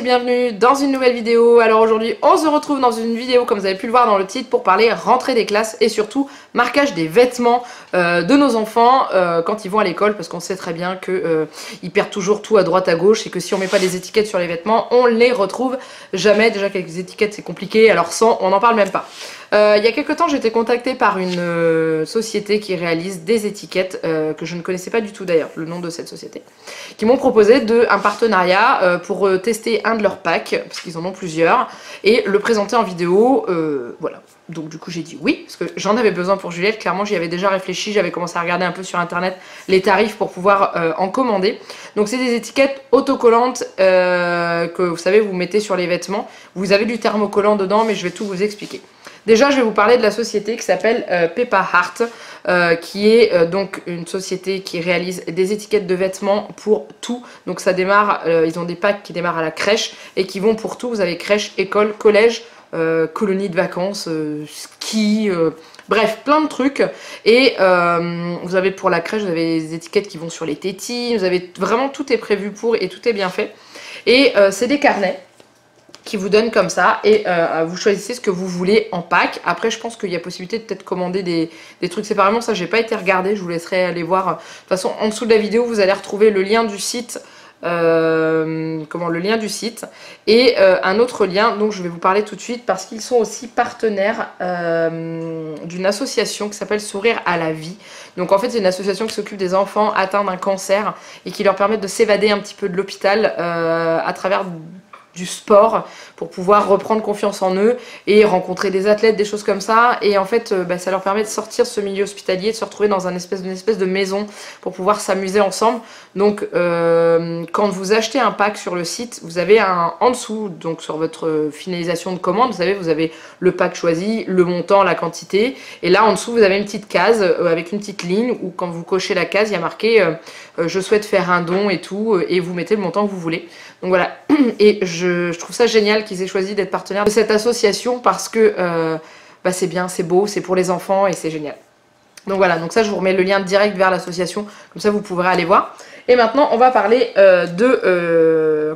bienvenue dans une nouvelle vidéo. Alors aujourd'hui on se retrouve dans une vidéo comme vous avez pu le voir dans le titre pour parler rentrée des classes et surtout marquage des vêtements de nos enfants quand ils vont à l'école, parce qu'on sait très bien que ils perdent toujours tout à droite à gauche et que si on met pas des étiquettes sur les vêtements on les retrouve jamais. Déjà qu'avec les étiquettes c'est compliqué, alors sans on n'en parle même pas. Il y a quelques temps j'ai été contactée par une société qui réalise des étiquettes que je ne connaissais pas du tout d'ailleurs le nom de cette société, qui m'ont proposé un partenariat pour tester un de leurs packs, parce qu'ils en ont plusieurs, et le présenter en vidéo, voilà. Donc du coup j'ai dit oui, parce que j'en avais besoin pour Juliette, clairement j'y avais déjà réfléchi, j'avais commencé à regarder un peu sur internet les tarifs pour pouvoir en commander. Donc c'est des étiquettes autocollantes que vous savez vous mettez sur les vêtements, vous avez du thermocollant dedans mais je vais tout vous expliquer. Déjà je vais vous parler de la société qui s'appelle Peppa Heart, qui est donc une société qui réalise des étiquettes de vêtements pour tout. Donc ça démarre, ils ont des packs qui démarrent à la crèche et qui vont pour tout, vous avez crèche, école, collège, colonie de vacances, ski, bref, plein de trucs. Et vous avez pour la crèche, vous avez des étiquettes qui vont sur les tétines, vous avez vraiment tout est prévu pour et tout est bien fait. Et c'est des carnets qui vous donnent comme ça et vous choisissez ce que vous voulez en pack. Après je pense qu'il y a possibilité de peut-être commander des trucs séparément, ça j'ai pas été regarder, je vous laisserai aller voir. De toute façon en dessous de la vidéo vous allez retrouver le lien du site. Le lien du site et un autre lien dont je vais vous parler tout de suite parce qu'ils sont aussi partenaires d'une association qui s'appelle Sourire à la vie. Donc en fait c'est une association qui s'occupe des enfants atteints d'un cancer et qui leur permet de s'évader un petit peu de l'hôpital à travers du sport pour pouvoir reprendre confiance en eux et rencontrer des athlètes, des choses comme ça. Et en fait ça leur permet de sortir de ce milieu hospitalier, de se retrouver dans une espèce de maison pour pouvoir s'amuser ensemble. Donc quand vous achetez un pack sur le site, vous avez en dessous, donc sur votre finalisation de commande, vous savez, vous avez le pack choisi, le montant, la quantité, et là en dessous vous avez une petite case avec une petite ligne où quand vous cochez la case, il y a marqué je souhaite faire un don et tout, et vous mettez le montant que vous voulez. Donc voilà, et je trouve ça génial qu'ils aient choisi d'être partenaires de cette association parce que c'est bien, c'est beau, c'est pour les enfants et c'est génial. Donc voilà, donc ça je vous remets le lien direct vers l'association, comme ça vous pourrez aller voir. Et maintenant on va parler de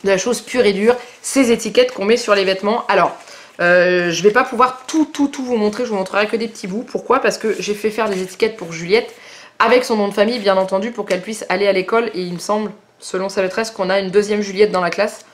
la chose pure et dure, ces étiquettes qu'on met sur les vêtements. Alors je vais pas pouvoir tout vous montrer, je vous montrerai que des petits bouts. Pourquoi? Parce que j'ai fait faire des étiquettes pour Juliette avec son nom de famille bien entendu pour qu'elle puisse aller à l'école, et il me semble, selon sa maîtresse, qu'on a une deuxième Juliette dans la classe.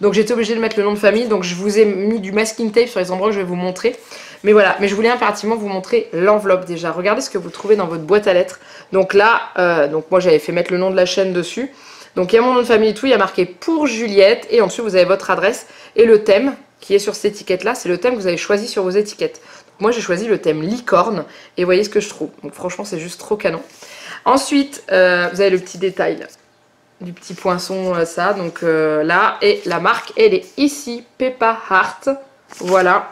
Donc j'étais obligée de mettre le nom de famille, donc je vous ai mis du masking tape sur les endroits que je vais vous montrer. Mais voilà, mais je voulais impérativement vous montrer l'enveloppe déjà. Regardez ce que vous trouvez dans votre boîte à lettres. Donc là, donc moi j'avais fait mettre le nom de la chaîne dessus. Donc il y a mon nom de famille et tout, il y a marqué pour Juliette, et en dessous vous avez votre adresse et le thème qui est sur cette étiquette là, c'est le thème que vous avez choisi sur vos étiquettes. Donc moi j'ai choisi le thème licorne et voyez ce que je trouve. Donc franchement c'est juste trop canon. Ensuite, vous avez le petit détail là, du petit poinçon, ça, donc là, et la marque elle est ici, Peppa Heart, voilà.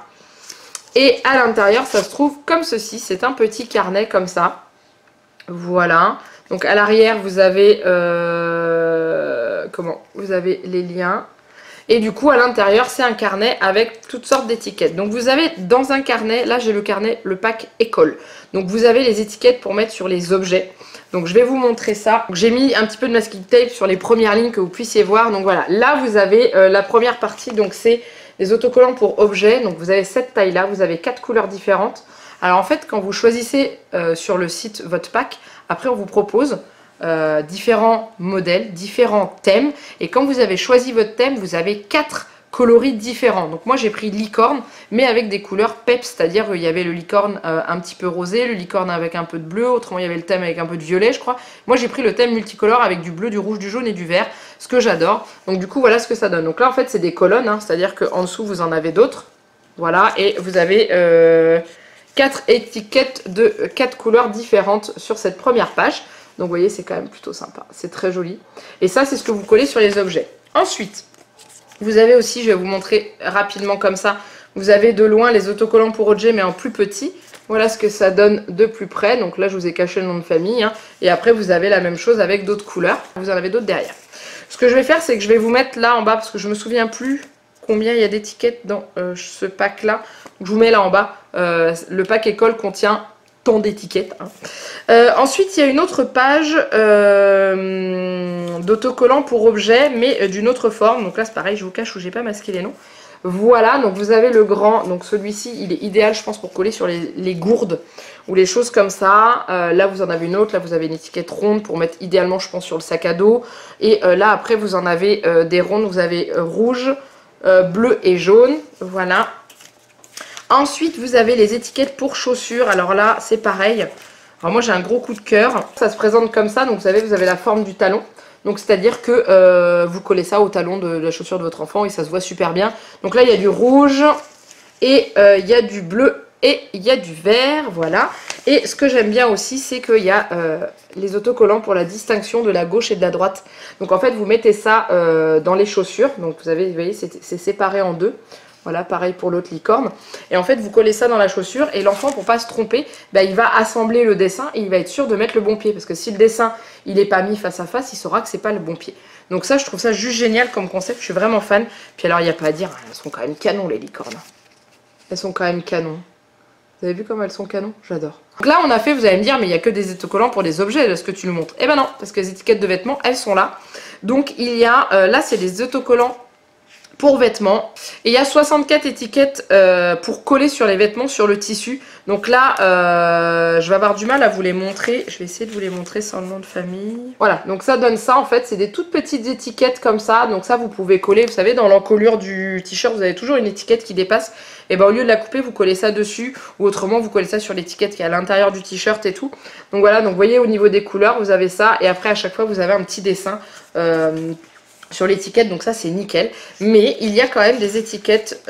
Et à l'intérieur ça se trouve comme ceci, c'est un petit carnet comme ça, voilà. Donc à l'arrière vous avez vous avez les liens, et du coup à l'intérieur c'est un carnet avec toutes sortes d'étiquettes. Donc vous avez dans un carnet, là j'ai le carnet, le pack école, donc vous avez les étiquettes pour mettre sur les objets. Donc je vais vous montrer ça. J'ai mis un petit peu de masking tape sur les premières lignes que vous puissiez voir. Donc voilà, là vous avez la première partie, donc c'est les autocollants pour objets. Donc vous avez cette taille là, vous avez 4 couleurs différentes. Alors en fait quand vous choisissez sur le site votre pack, après on vous propose différents modèles, différents thèmes. Et quand vous avez choisi votre thème, vous avez 4 coloris différents. Donc moi j'ai pris licorne mais avec des couleurs peps, c'est-à-dire il y avait le licorne un petit peu rosé, le licorne avec un peu de bleu, autrement il y avait le thème avec un peu de violet je crois. Moi j'ai pris le thème multicolore avec du bleu, du rouge, du jaune et du vert, ce que j'adore. Donc du coup voilà ce que ça donne. Donc là en fait c'est des colonnes, hein, c'est-à-dire qu'en dessous vous en avez d'autres. Voilà, et vous avez 4 étiquettes de 4 couleurs différentes sur cette première page. Donc vous voyez c'est quand même plutôt sympa, c'est très joli. Et ça c'est ce que vous collez sur les objets. Ensuite vous avez aussi, je vais vous montrer rapidement comme ça, vous avez de loin les autocollants pour objets mais en plus petit. Voilà ce que ça donne de plus près. Donc là je vous ai caché le nom de famille, hein. Et après vous avez la même chose avec d'autres couleurs. Vous en avez d'autres derrière. Ce que je vais faire c'est que je vais vous mettre là en bas parce que je me souviens plus combien il y a d'étiquettes dans ce pack là. Donc, je vous mets là en bas. Le pack école contient tant d'étiquettes. Ensuite, il y a une autre page d'autocollants pour objets, mais d'une autre forme. Donc là, c'est pareil, je vous cache où j'ai pas masqué les noms. Voilà, donc vous avez le grand, donc celui-ci, il est idéal, je pense, pour coller sur les gourdes ou les choses comme ça. Là, vous en avez une autre, là, vous avez une étiquette ronde pour mettre idéalement, je pense, sur le sac à dos. Et là, après, vous en avez des rondes, vous avez rouge, bleu et jaune, voilà. Ensuite, vous avez les étiquettes pour chaussures. Alors là, c'est pareil. Alors moi, j'ai un gros coup de cœur. Ça se présente comme ça. Donc, vous savez, vous avez la forme du talon. Donc, c'est-à-dire que vous collez ça au talon de la chaussure de votre enfant et ça se voit super bien. Donc là, il y a du rouge et il y a du bleu et il y a du vert. Voilà. Et ce que j'aime bien aussi, c'est qu'il y a les autocollants pour la distinction de la gauche et de la droite. Donc, en fait, vous mettez ça dans les chaussures. Donc, vous voyez, c'est séparé en deux. Voilà, pareil pour l'autre licorne. Et en fait, vous collez ça dans la chaussure et l'enfant, pour pas se tromper, bah, il va assembler le dessin et il va être sûr de mettre le bon pied. Parce que si le dessin, il n'est pas mis face à face, il saura que c'est pas le bon pied. Donc ça, je trouve ça juste génial comme concept. Je suis vraiment fan. Puis alors, il n'y a pas à dire, elles sont quand même canons, les licornes. Elles sont quand même canons. Vous avez vu comme elles sont canons? J'adore. Donc là, on a fait, vous allez me dire, mais il n'y a que des autocollants pour des objets, de ce que tu nous montres. Eh ben non, parce que les étiquettes de vêtements, elles sont là. Donc il y a, là, c'est des autocollants pour vêtements. Et il y a 64 étiquettes pour coller sur les vêtements, sur le tissu. Donc là, je vais avoir du mal à vous les montrer. Je vais essayer de vous les montrer sans le nom de famille. Voilà, donc ça donne ça en fait. C'est des toutes petites étiquettes comme ça. Donc ça, vous pouvez coller, vous savez, dans l'encolure du t-shirt, vous avez toujours une étiquette qui dépasse. Et ben au lieu de la couper, vous collez ça dessus. Ou autrement, vous collez ça sur l'étiquette qui est à l'intérieur du t-shirt et tout. Donc voilà, donc vous voyez au niveau des couleurs, vous avez ça. Et après, à chaque fois, vous avez un petit dessin sur l'étiquette, donc ça c'est nickel. Mais il y a quand même des étiquettes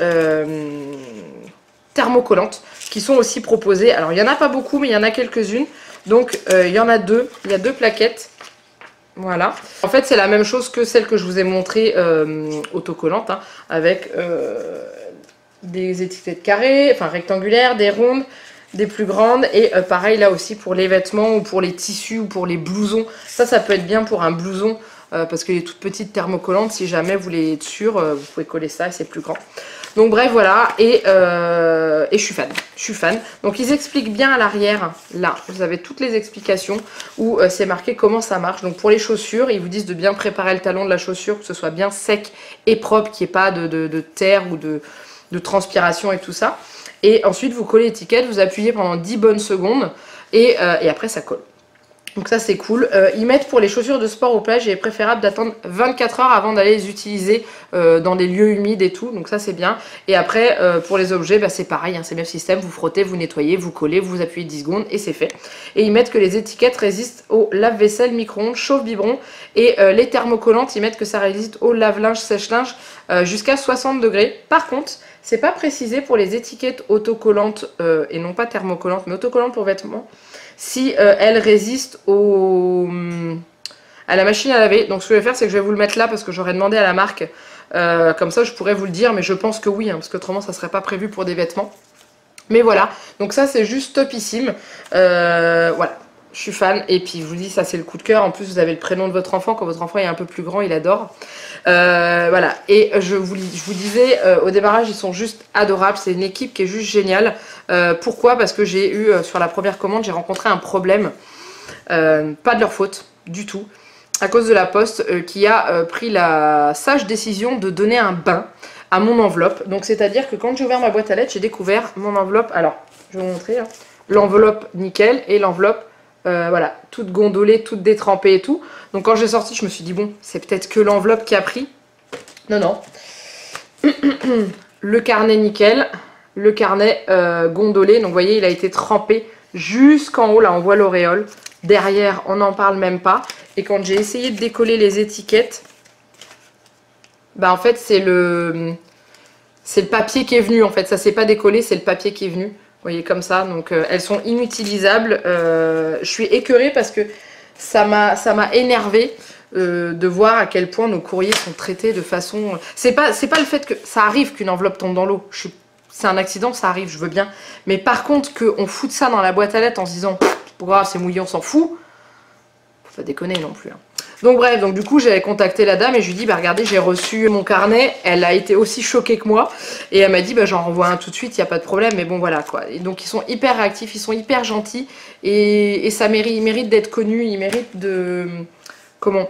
thermocollantes qui sont aussi proposées. Alors il n'y en a pas beaucoup, mais il y en a quelques-unes. Donc il y en a deux, il y a deux plaquettes. Voilà. En fait c'est la même chose que celle que je vous ai montrée autocollante, hein, avec des étiquettes carrées, enfin rectangulaires, des rondes, des plus grandes. Et pareil là aussi pour les vêtements ou pour les tissus ou pour les blousons. Ça peut être bien pour un blouson. Parce que les toutes petites thermocollantes, si jamais vous voulez être sûr, vous pouvez coller ça et c'est plus grand. Donc bref, voilà, et je suis fan, Donc ils expliquent bien à l'arrière, là, vous avez toutes les explications où c'est marqué comment ça marche. Donc pour les chaussures, ils vous disent de bien préparer le talon de la chaussure, que ce soit bien sec et propre, qu'il n'y ait pas de terre ou de transpiration et tout ça. Et ensuite, vous collez l'étiquette, vous appuyez pendant 10 bonnes secondes et après ça colle. Donc ça c'est cool. Ils mettent pour les chaussures de sport aux plages, il est préférable d'attendre 24 heures avant d'aller les utiliser dans des lieux humides et tout. Donc ça c'est bien. Et après pour les objets, bah, c'est pareil, hein, c'est le même système. Vous frottez, vous nettoyez, vous collez, vous appuyez 10 secondes et c'est fait. Et ils mettent que les étiquettes résistent au lave-vaisselle, micro-ondes, chauffe-biberon. Et les thermocollantes, ils mettent que ça résiste au lave-linge, sèche-linge jusqu'à 60 degrés. Par contre, c'est pas précisé pour les étiquettes autocollantes et non pas thermocollantes, mais autocollantes pour vêtements. Si elle résiste à la machine à laver. Donc ce que je vais faire, c'est que je vais vous le mettre là parce que j'aurais demandé à la marque. Comme ça, je pourrais vous le dire, mais je pense que oui, hein, parce qu'autrement, ça serait pas prévu pour des vêtements. Mais voilà, donc ça, c'est juste topissime. Voilà, je suis fan. Et puis, je vous dis, ça, c'est le coup de cœur. En plus, vous avez le prénom de votre enfant. Quand votre enfant est un peu plus grand, il adore. Voilà, et je vous disais, au démarrage, ils sont juste adorables. C'est une équipe qui est juste géniale. Pourquoi? Parce que j'ai eu, sur la première commande, j'ai rencontré un problème. Pas de leur faute, du tout. À cause de la poste qui a pris la sage décision de donner un bain à mon enveloppe. Donc, c'est-à-dire que quand j'ai ouvert ma boîte à lettres, j'ai découvert mon enveloppe. Alors, je vais vous montrer. Hein, l'enveloppe nickel et l'enveloppe voilà, toute gondolée, toute détrempée et tout. Donc quand j'ai sorti, je me suis dit, bon, c'est peut-être que l'enveloppe qui a pris. Non, non. Le carnet nickel, le carnet gondolé. Donc vous voyez, il a été trempé jusqu'en haut. Là, on voit l'auréole. Derrière, on n'en parle même pas. Et quand j'ai essayé de décoller les étiquettes, bah en fait, c'est le papier qui est venu. En fait, ça s'est pas décollé, c'est le papier qui est venu. Vous voyez, comme ça, donc elles sont inutilisables. Je suis écœurée parce que ça m'a énervée de voir à quel point nos courriers sont traités de façon... C'est pas le fait que ça arrive qu'une enveloppe tombe dans l'eau. C'est un accident, ça arrive, je veux bien. Mais par contre, qu'on foute ça dans la boîte à lettres en se disant, c'est pas grave, c'est mouillé, on s'en fout. Faut pas déconner non plus. Hein. Donc bref, donc du coup j'avais contacté la dame et je lui dis bah regardez j'ai reçu mon carnet, elle a été aussi choquée que moi et elle m'a dit bah j'en renvoie un tout de suite, il n'y a pas de problème, mais bon voilà quoi. Et donc ils sont hyper réactifs, ils sont hyper gentils et ça mérite, ils méritent d'être connus, ils méritent de... Comment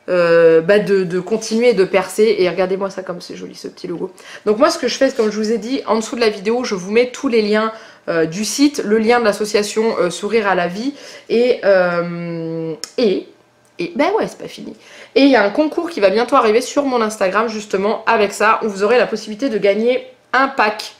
de continuer de percer. Et regardez-moi ça comme c'est joli ce petit logo. Donc moi ce que je fais, comme je vous ai dit, en dessous de la vidéo je vous mets tous les liens du site, le lien de l'association Sourire à la vie et ben ouais, c'est pas fini. Et il y a un concours qui va bientôt arriver sur mon Instagram justement avec ça, où vous aurez la possibilité de gagner un pack.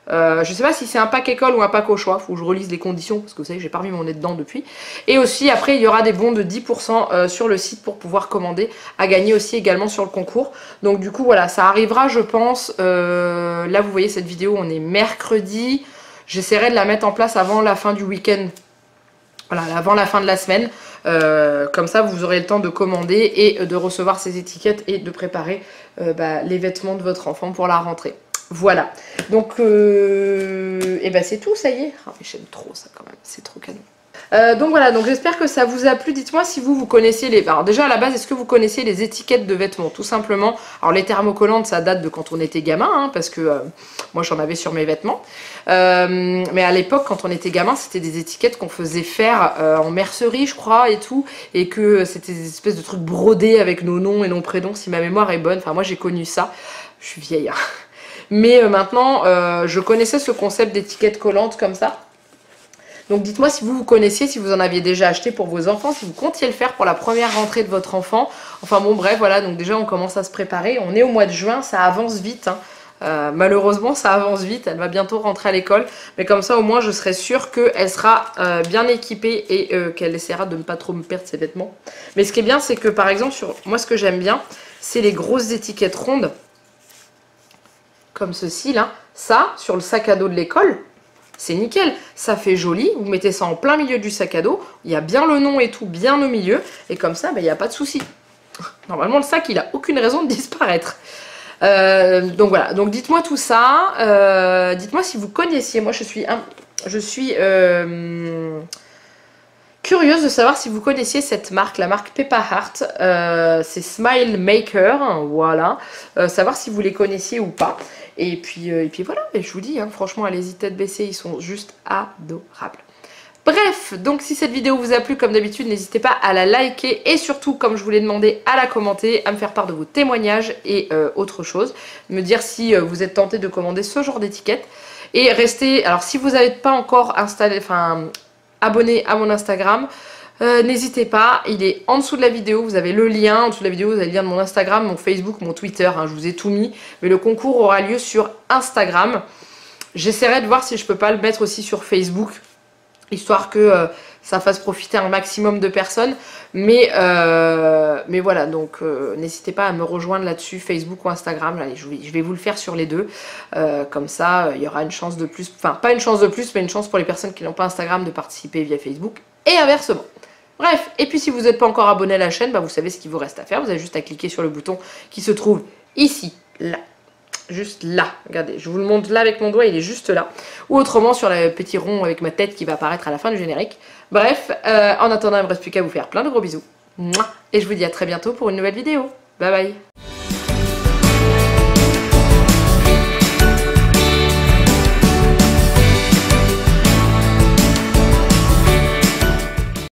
Je sais pas si c'est un pack école ou un pack au choix, faut que je relise les conditions parce que vous savez j'ai pas remis mon nez dedans depuis. Et aussi après il y aura des bons de 10% sur le site pour pouvoir commander, à gagner aussi également sur le concours. Donc du coup voilà, ça arrivera je pense, là vous voyez cette vidéo, on est mercredi, j'essaierai de la mettre en place avant la fin du week-end. Voilà, avant la fin de la semaine, comme ça vous aurez le temps de commander et de recevoir ces étiquettes et de préparer les vêtements de votre enfant pour la rentrée. Voilà, donc et ben c'est tout, ça y est. Ah, mais j'aime trop ça quand même, c'est trop canon. Donc voilà, donc j'espère que ça vous a plu. Dites-moi si vous connaissiez les... Alors déjà à la base, est-ce que vous connaissiez les étiquettes de vêtements? Tout simplement, alors les thermocollantes ça date de quand on était gamin, hein, parce que moi j'en avais sur mes vêtements. Mais à l'époque quand on était gamin, c'était des étiquettes qu'on faisait faire en mercerie je crois et tout. Et que c'était des espèces de trucs brodés avec nos noms et nos prénoms si ma mémoire est bonne. Enfin moi j'ai connu ça, je suis vieille. Hein. Mais maintenant je connaissais ce concept d'étiquette collante comme ça. Donc dites-moi si vous connaissiez, si vous en aviez déjà acheté pour vos enfants, si vous comptiez le faire pour la première rentrée de votre enfant. Enfin bon bref voilà, donc déjà on commence à se préparer. On est au mois de juin, ça avance vite. Hein. Malheureusement ça avance vite, elle va bientôt rentrer à l'école. Mais comme ça au moins je serai sûre qu'elle sera bien équipée et qu'elle essaiera de ne pas trop me perdre ses vêtements. Mais ce qui est bien c'est que par exemple, moi ce que j'aime bien, c'est les grosses étiquettes rondes. Comme ceci là. Ça, sur le sac à dos de l'école. C'est nickel, ça fait joli, vous mettez ça en plein milieu du sac à dos, il y a bien le nom et tout bien au milieu, et comme ça, il n'y a pas de souci. Normalement, le sac, il n'a aucune raison de disparaître. Donc voilà, donc dites-moi tout ça, dites-moi si vous connaissiez, moi je suis curieuse de savoir si vous connaissiez cette marque, la marque Peppa Heart, c'est Smile Maker, voilà, savoir si vous les connaissiez ou pas. Et puis voilà, et je vous dis, hein, franchement, allez-y tête baissée, ils sont juste adorables. Bref, donc si cette vidéo vous a plu, comme d'habitude, n'hésitez pas à la liker et surtout, comme je vous l'ai demandé, à la commenter, à me faire part de vos témoignages et autre chose. Me dire si vous êtes tenté de commander ce genre d'étiquette. Et restez, alors si vous n'avez pas encore abonné à mon Instagram, n'hésitez pas, il est en dessous de la vidéo, vous avez le lien, en dessous de la vidéo vous avez le lien de mon Instagram, mon Facebook, mon Twitter, hein, je vous ai tout mis, mais le concours aura lieu sur Instagram. J'essaierai de voir si je peux pas le mettre aussi sur Facebook, histoire que ça fasse profiter un maximum de personnes, mais voilà, donc n'hésitez pas à me rejoindre là-dessus, Facebook ou Instagram. Allez, je vais vous le faire sur les deux, comme ça il y aura une chance de plus, enfin pas une chance de plus, mais une chance pour les personnes qui n'ont pas Instagram de participer via Facebook, et inversement. Bref, et puis si vous n'êtes pas encore abonné à la chaîne, vous savez ce qu'il vous reste à faire, vous avez juste à cliquer sur le bouton qui se trouve ici, là. Juste là, regardez, je vous le montre là avec mon doigt, il est juste là. Ou autrement sur le petit rond avec ma tête qui va apparaître à la fin du générique. Bref, en attendant, il ne me reste plus qu'à vous faire plein de gros bisous. Et je vous dis à très bientôt pour une nouvelle vidéo. Bye bye.